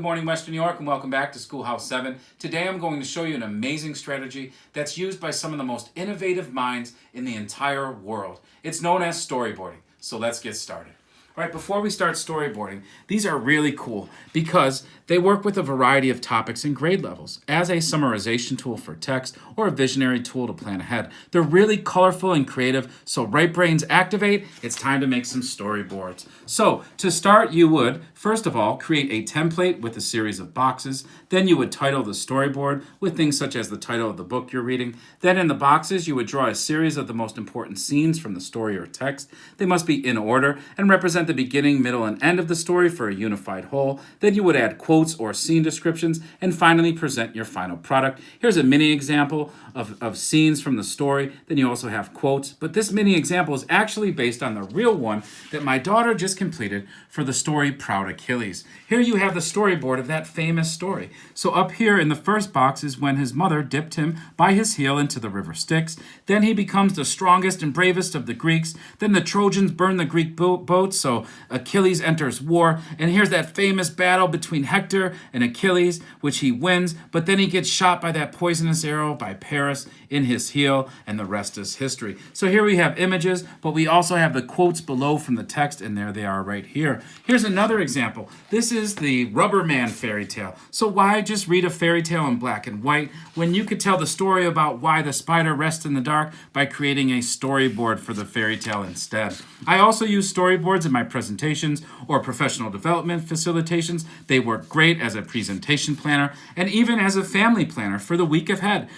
Good morning, Western New York, and welcome back to Schoolhouse 7. Today I'm going to show you an amazing strategy that's used by some of the most innovative minds in the entire world. It's known as storyboarding. So let's get started. All right, before we start storyboarding, these are really cool because they work with a variety of topics and grade levels as a summarization tool for text or a visionary tool to plan ahead. They're really colorful and creative, so right brains activate. It's time to make some storyboards. So to start, you would, first of all, create a template with a series of boxes. Then you would title the storyboard with things such as the title of the book you're reading. Then in the boxes, you would draw a series of the most important scenes from the story or text. They must be in order and represent the beginning, middle, and end of the story for a unified whole. Then you would add quotes or scene descriptions, and finally present your final product. Here's a mini example of scenes from the story. Then you also have quotes, but this mini example is actually based on the real one that my daughter just completed for the story Proud Achilles. Here you have the storyboard of that famous story. So up here in the first box is when his mother dipped him by his heel into the river Styx. Then he becomes the strongest and bravest of the Greeks. Then the Trojans burn the Greek boats, so Achilles enters war. And here's that famous battle between Hector and Achilles, which he wins, but then he gets shot by that poisonous arrow by Paris in his heel, and the rest is history. So here we have images, but we also have the quotes below from the text, and there they are right here. Here's another example. This is the Rubber Man fairy tale. So why just read a fairy tale in black and white when you could tell the story about why the spider rests in the dark by creating a storyboard for the fairy tale instead? I also use storyboards in my presentations or professional development facilitations. They work great as a presentation planner and even as a family planner for the week ahead.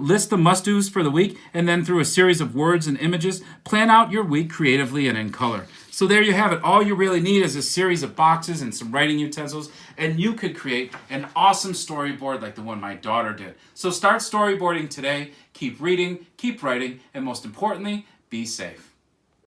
List the must-dos for the week, and then through a series of words and images, plan out your week creatively and in color. So there you have it. All you really need is a series of boxes and some writing utensils, and you could create an awesome storyboard like the one my daughter did. So start storyboarding today. Keep reading, keep writing, and most importantly, be safe.